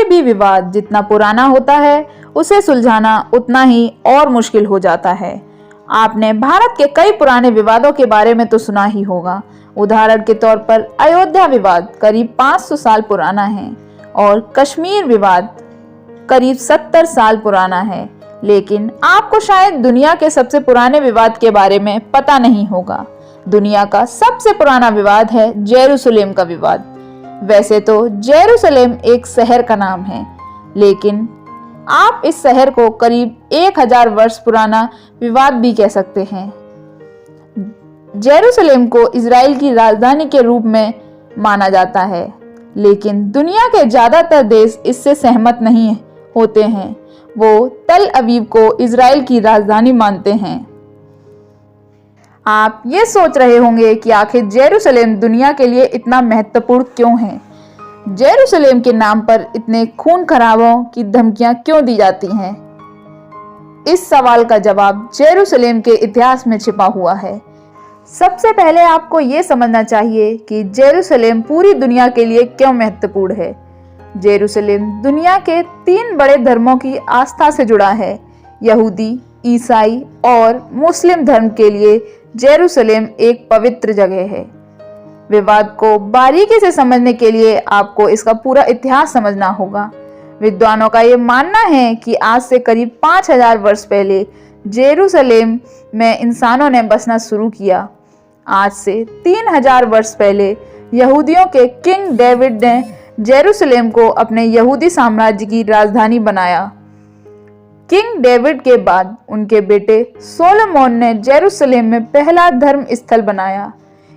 कोई भी विवाद जितना पुराना होता है उसे सुलझाना उतना ही और मुश्किल हो जाता है। आपने भारत के कई पुराने विवादों के बारे में तो सुना ही होगा। उदाहरण के तौर पर अयोध्या विवाद करीब 500 साल पुराना है और कश्मीर विवाद करीब 70 साल पुराना है। लेकिन आपको शायद दुनिया के सबसे पुराने विवाद के बारे में पता नहीं होगा। दुनिया का सबसे पुराना विवाद है जेरूसलेम का विवाद। वैसे तो जेरूसलेम एक शहर का नाम है, लेकिन आप इस शहर को करीब 1000 वर्ष पुराना विवाद भी कह सकते हैं। जेरूसलेम को इजराइल की राजधानी के रूप में माना जाता है, लेकिन दुनिया के ज्यादातर देश इससे सहमत नहीं होते हैं। वो तल अवीव को इजराइल की राजधानी मानते हैं। आप ये सोच रहे होंगे कि आखिर जेरूसलेम दुनिया के लिए इतना महत्वपूर्ण क्यों है? जेरूसलेम के नाम पर इतने खून खराबों की धमकियां क्यों दी जाती हैं? इस सवाल का जवाब जेरूसलेम के इतिहास में छिपा हुआ है। सबसे पहले आपको ये समझना चाहिए कि जेरूसलेम पूरी दुनिया के लिए क्यों महत्वपूर्ण है। जेरूसलेम दुनिया के 3 बड़े धर्मों की आस्था से जुड़ा है। यहूदी, ईसाई और मुस्लिम धर्म के लिए जेरूसलेम एक पवित्र जगह है। विवाद को बारीकी से समझने के लिए आपको इसका पूरा इतिहास समझना होगा। विद्वानों का ये मानना है कि आज से करीब 5000 वर्ष पहले जेरूसलेम में इंसानों ने बसना शुरू किया। आज से 3000 वर्ष पहले यहूदियों के किंग डेविड ने जेरूसलेम को अपने यहूदी साम्राज्य की राजधानी बनाया। किंग डेविड के बाद उनके बेटे सोलोमन ने जेरूसलेम में पहला धर्म स्थल बनाया।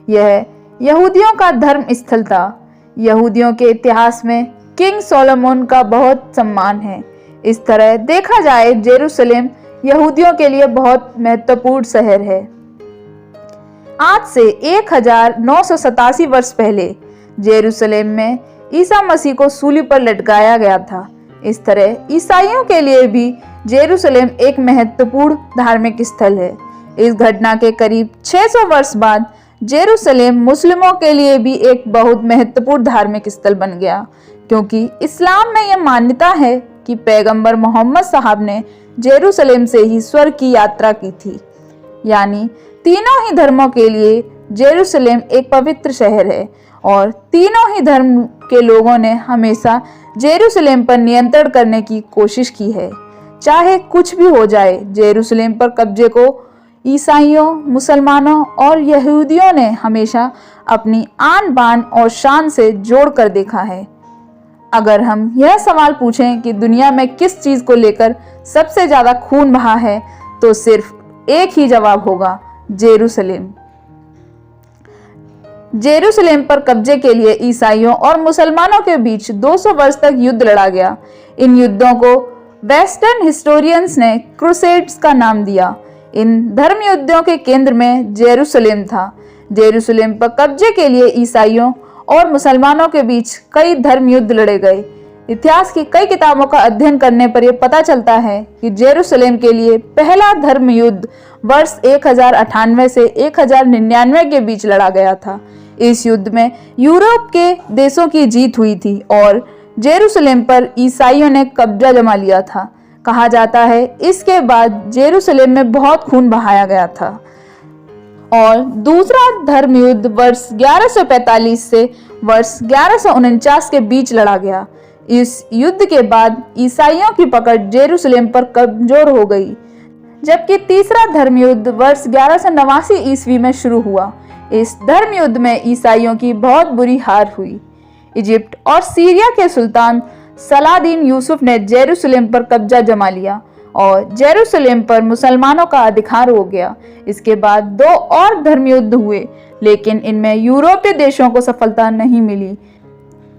यह यहूदियों का धर्म स्थल था। यहूदियों के इतिहास में किंग सोलोमन का बहुत सम्मान है। इस तरह देखा जाए जेरूसलेम यहूदियों के लिए बहुत महत्वपूर्ण शहर है। आज से 1987 वर्ष पहले जेरूसलेम में ईसा मसीह को सूली पर लटकाया गया था। इस तरह ईसाइयों के लिए भी जेरूसलेम एक महत्वपूर्ण धार्मिक स्थल है। इस घटना के करीब 600 वर्ष बाद जेरूसलेम मुस्लिमों के लिए भी एक बहुत महत्वपूर्ण धार्मिक स्थल बन गया, क्योंकि इस्लाम में यह मान्यता है कि पैगंबर मोहम्मद साहब ने जेरूसलेम से ही स्वर्ग की यात्रा की थी। यानी तीनों ही धर्मों के लिए जेरूसलेम एक पवित्र शहर है और तीनों ही धर्म के लोगों ने हमेशा जेरूसलेम पर नियंत्रण करने की कोशिश की है। चाहे कुछ भी हो जाए, जेरूसलेम पर कब्जे को ईसाइयों, मुसलमानों और यहूदियों ने हमेशा अपनी आन बान और शान से जोड़ कर देखा है। अगर हम यह सवाल पूछें कि दुनिया में किस चीज को लेकर सबसे ज्यादा खून बहा है, तो सिर्फ एक ही जवाब होगा, जेरूसलेम। जेरूसलेम पर कब्जे के लिए ईसाइयों और मुसलमानों के बीच 200 वर्ष तक युद्ध लड़ा गया। इन युद्धों को वेस्टर्न हिस्टोरियंस ने क्रूसेड्स का नाम दिया। इन धर्म युद्धों के केंद्र में जेरूसलेम था। जेरूसलेम पर कब्जे के लिए ईसाइयों और मुसलमानों के बीच कई धर्म युद्ध लड़े गए। इतिहास की कई किताबों का अध्ययन करने पर यह पता चलता है कि जेरूसलेम के लिए पहला धर्म युद्ध वर्ष 1098 से 1099 के बीच लड़ा गया था। इस युद्ध में यूरोप के देशों की जीत हुई थी और जेरूसलेम पर ईसाइयों ने कब्जा जमा लिया था। कहा जाता है इसके बाद जेरूसलेम में बहुत खून बहाया गया था। और दूसरा धर्म युद्ध वर्ष 1145 से वर्ष 1149 के बीच लड़ा गया। इस युद्ध के बाद ईसाइयों की पकड़ जेरूसलेम पर कमजोर हो गई, जबकि तीसरा धर्म युद्ध वर्ष 1189 ईस्वी में शुरू हुआ। इस धर्म युद्ध में ईसाइयों की बहुत बुरी हार हुई। इजिप्ट और सीरिया के सुल्तान सलादीन यूसुफ ने जेरूसलेम पर कब्जा जमा लिया और जेरूसलेम पर मुसलमानों का अधिकार हो गया। इसके बाद 2 और धर्म युद्ध हुए, लेकिन इनमें यूरोपीय देशों को सफलता नहीं मिली।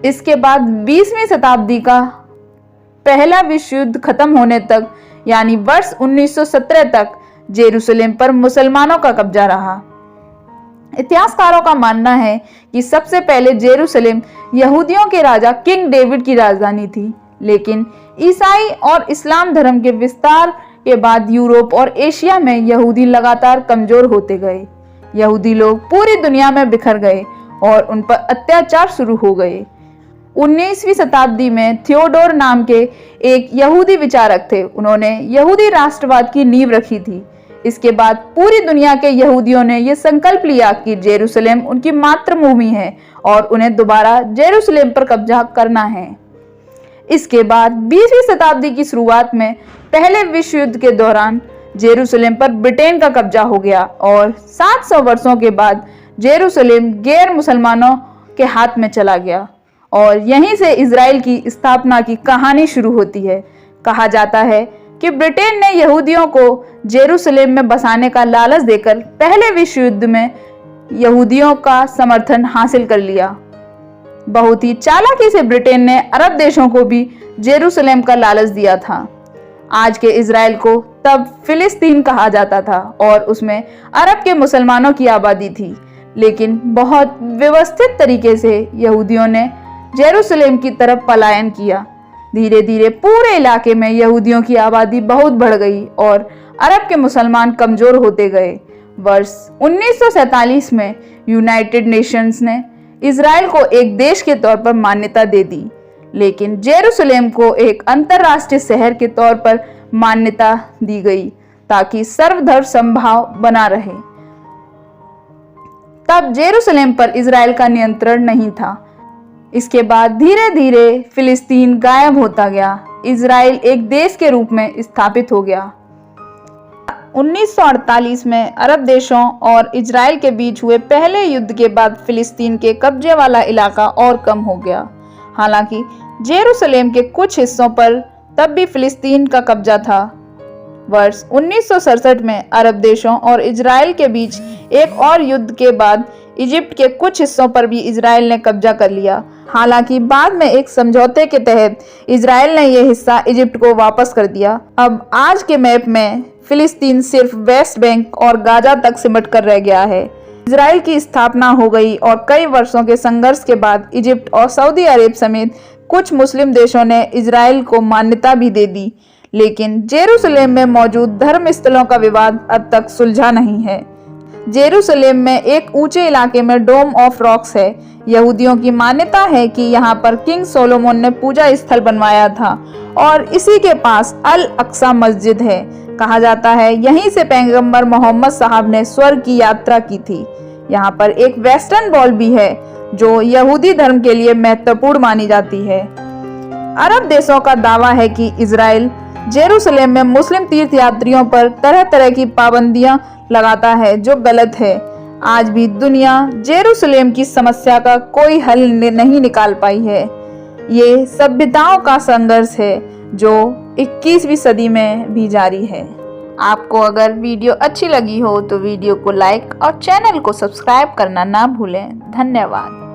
इसके बाद 20वीं शताब्दी का पहला विश्व युद्ध खत्म होने तक, यानी वर्ष 1917 तक जेरूसलेम पर मुसलमानों का कब्जा रहा। इतिहासकारों का मानना है कि सबसे पहले जेरूसलेम यहूदियों के राजा किंग डेविड की राजधानी थी, लेकिन ईसाई और इस्लाम धर्म के विस्तार के बाद यूरोप और एशिया में यहूदी लगातार कमजोर होते गए। यहूदी लोग पूरी दुनिया में बिखर गए और उन पर अत्याचार शुरू हो गए। 19वीं शताब्दी में थियोडोर नाम के एक यहूदी विचारक थे। उन्होंने यहूदी राष्ट्रवाद की नींव रखी थी। इसके बाद पूरी दुनिया के यहूदियों ने यह संकल्प लिया कि जेरूसलेम उनकी मातृभूमि है और उन्हें दोबारा जेरूसलेम पर कब्जा करना है। इसके बाद 20वीं शताब्दी की शुरुआत में पहले विश्व युद्ध के दौरान जेरूसलेम पर ब्रिटेन का कब्जा हो गया और 700 वर्षों के बाद जेरूसलेम गैर मुसलमानों के हाथ में चला गया और यहीं से इजराइल की स्थापना की कहानी शुरू होती है। कहा जाता है कि ब्रिटेन ने यहूदियों को जेरूसलेम में बसाने का लालच देकर पहले विश्व युद्ध में यहूदियों का समर्थन हासिल कर लिया। बहुत ही चालाकी से ब्रिटेन ने अरब देशों को भी जेरूसलेम का लालच दिया था। आज के इजराइल को तब फिलिस्तीन कहा जाता था और उसमें अरब के मुसलमानों की आबादी थी, लेकिन बहुत व्यवस्थित तरीके से यहूदियों ने जेरूसलेम की तरफ पलायन किया। धीरे धीरे पूरे इलाके में यहूदियों की आबादी बहुत बढ़ गई और अरब के मुसलमान कमजोर होते गए। वर्ष 1947 में यूनाइटेड नेशंस ने इजराइल को एक देश के तौर पर मान्यता दे दी, लेकिन जेरूसलेम को एक अंतरराष्ट्रीय शहर के तौर पर मान्यता दी गई ताकि सर्वधर्म समभाव बना रहे। तब जेरूसलेम पर इजराइल का नियंत्रण नहीं था। इसके बाद धीरे धीरे फिलिस्तीन गायब होता गया। इजराइल एक देश के रूप में स्थापित हो गया। 1948 में अरब देशों और इजराइल के बीच हुए पहले युद्ध के बाद फिलिस्तीन के कब्जे वाला इलाका और कम हो गया। हालांकि जेरूसलेम के कुछ हिस्सों पर तब भी फिलिस्तीन का कब्जा था। वर्ष 1967 में अरब देशों और इजराइल के बीच एक और युद्ध के बाद इजिप्ट के कुछ हिस्सों पर भी इजराइल ने कब्जा कर लिया। हालांकि बाद में एक समझौते के तहत इजराइल ने यह हिस्सा इजिप्ट को वापस कर दिया। अब आज के मैप में फिलिस्तीन सिर्फ वेस्ट बैंक और गाजा तक सिमट कर रह गया है। इजराइल की स्थापना हो गई और कई वर्षों के संघर्ष के बाद इजिप्ट और सऊदी अरब समेत कुछ मुस्लिम देशों ने इजराइल को मान्यता भी दे दी, लेकिन जेरूसलेम में मौजूद धर्म स्थलों का विवाद अब तक सुलझा नहीं है। जेरूसलेम में एक ऊंचे इलाके में डोम ऑफ रॉक्स है। यहूदियों की मान्यता है कि यहाँ पर किंग सोलोमन ने पूजा स्थल बनवाया था और इसी के पास अल अक्सा मस्जिद है। कहा जाता है यहीं से पैगंबर मोहम्मद साहब ने स्वर्ग की यात्रा की थी। यहाँ पर एक वेस्टर्न वॉल भी है जो यहूदी धर्म के लिए महत्वपूर्ण मानी जाती है। अरब देशों का दावा है कि इजराइल जेरूसलेम में मुस्लिम तीर्थयात्रियों पर तरह तरह की पाबंदियां लगाता है, जो गलत है। आज भी दुनिया जेरूसलेम की समस्या का कोई हल नहीं निकाल पाई है। ये सभ्यताओं का संघर्ष है जो 21वीं सदी में भी जारी है। आपको अगर वीडियो अच्छी लगी हो तो वीडियो को लाइक और चैनल को सब्सक्राइब करना ना भूलें। धन्यवाद।